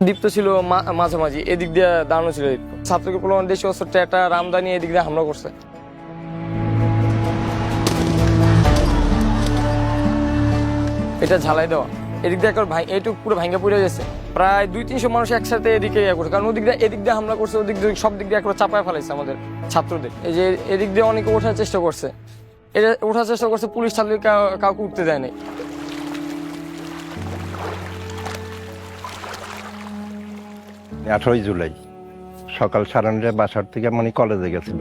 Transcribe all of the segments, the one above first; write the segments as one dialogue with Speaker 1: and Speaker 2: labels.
Speaker 1: দীপ্ত ছিল মাঝামাঝি, এদিক দিয়ে দাঁড়ানো ছিল দীপ্ত। ছাত্রকে প্রলোভন দেশীয় অস্ত্র টেটা রামদানি এদিক দিয়ে হামলা করছে। এটা ঝালাই দেওয়া, এদিক দিয়ে একবার এইটুকু পুরো ভাঙ্গা পড়ে গেছে। প্রায় 200-300 মানুষ একসাথে এদিকে করছে, কারণ এদিক দিয়ে হামলা করছে, ওদিক দিয়ে সব দিক দিয়ে একবার চাপায় ফেলাইছে আমাদের ছাত্রদের। এই যে এদিক দিয়ে অনেকে ওঠার চেষ্টা করছে, এটা ওঠার চেষ্টা করছে, পুলিশ ছাত্র কাউকে উঠতে দেয় নাই।
Speaker 2: 18 জুলাই সকাল 9:30 বাসার থেকে মানে কলেজে গেছিল।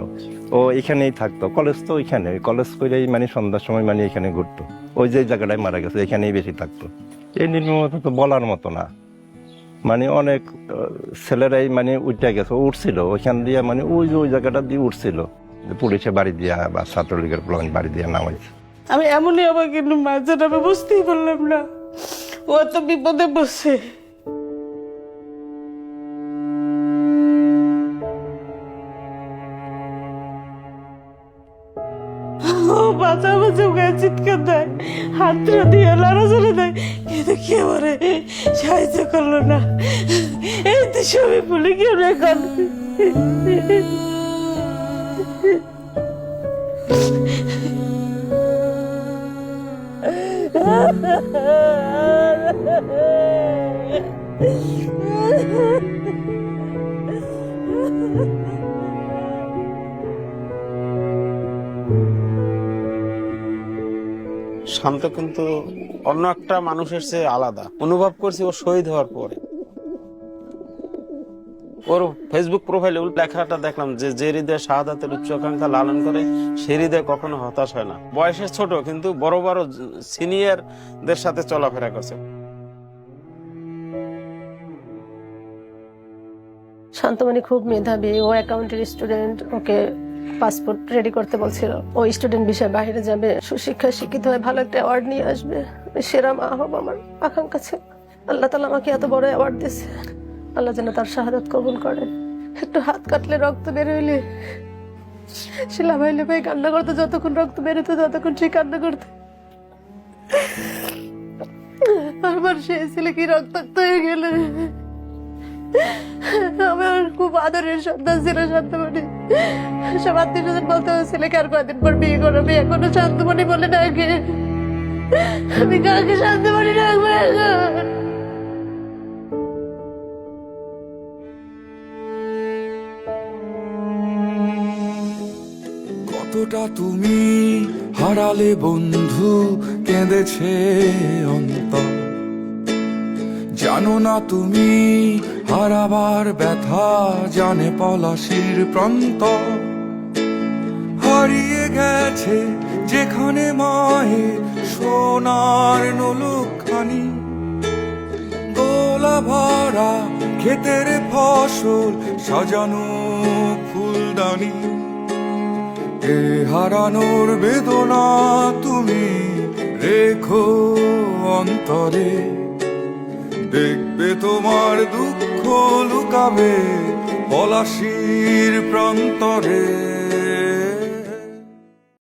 Speaker 2: ও এখানেই থাকতো, কলেজ তো ওইখানে, কলেজ করেই মানে সন্ধ্যার সময় মানে এখানে ঘুরতো। ওই যে জায়গাটায় মারা গেছে এখানেই বেশি থাকতো। এই নির্মমতা তো বলার মতো না, মানে অনেক ছেলেরাই মানে উঠে গেছে, উঠছিল ওইখান দিয়ে, মানে ওই জায়গাটা দিয়ে উঠছিল, পুলিশে বাড়ি দিয়া বা ছাত্রলীগের প্লান বাড়ি দিয়া নামাইছে।
Speaker 3: আমি এমনই আমার কিন্তু মাঝে আমি বুঝতেই পারলাম না ও এত বিপদে বসে। বাঁচা বাঁচা গায়ে চিৎকার দেয়, হাত দিয়ে লড়াচড়ে দেয়, কিন্তু কেউ ওরে সাহায্য করলো না। এই তো সবই ভুলে কেউ এখন
Speaker 4: শান্ত কিন্তু অন্য একটা মানুষের চেয়ে আলাদা অনুভব করছি ও শহীদ হওয়ার পরে। ওর ফেসবুক প্রোফাইলে লেখাটা দেখলাম যে হৃদয় শাহাদাতের উচ্চাকাঙ্ক্ষা লালন করে সে হৃদয় কখনো হতাশ হয় না। বয়সে ছোট কিন্তু বড় বড় সিনিয়রদের সাথে চলাফেরা করছে।
Speaker 5: শান্তমণি খুব মেধাবী, ও অ্যাকাউন্টের স্টুডেন্ট, ওকে পাসপোর্ট রেডি করতে বলছিল। ও স্টুডেন্ট বিষয়ে বাইরে যাবে, সুশিক্ষায় শিক্ষিত হয়ে ভালো একটা অ্যাওয়ার্ড নিয়ে আসবে, সেরা মা হব আমার আকাঙ্ক্ষা ছিল। আল্লাহ তাআলা আমাকে এত বড় অ্যাওয়ার্ড দিয়েছে, আল্লাহ যেন তার শাহাদাত কবুল করে। একটু হাত কাটলে রক্ত বের হইলে শিলা ভাইলে ভাই কান্না করতে, যতক্ষণ রক্ত বেরোতো ততক্ষণ সে কান্না করতে। আমার সেই ছেলে কি রক্তাক্ত হয়ে গেলে। আমার খুব আদরের সন্তান ছিল শান্তমণি। সব আত্মীয়-স্বজন বলতে ছেলেকে আর কয়েকদিন পর বিয়ে করবে, এখনো শান্তমণি বলে ডাকে। আমি কাকে শান্তমণি ডাকবো এখন?
Speaker 6: কতটা তুমি হারালে বন্ধু, কেঁদেছে অন্তর। জানো না তুমি হারাবার ব্যথা, জানে পলাশির প্রান্ত। হারিয়ে গেছে যেখানে মায়ের সোনার নোলখানি, দোলা ভরা ক্ষেতের ফসল সাজানো ফুলদানি। এ হারানোর বেদনা তুমি রেখো অন্তরে, দেখবে তোমার দুঃখ লুকাবে পলাশির প্রান্তরে।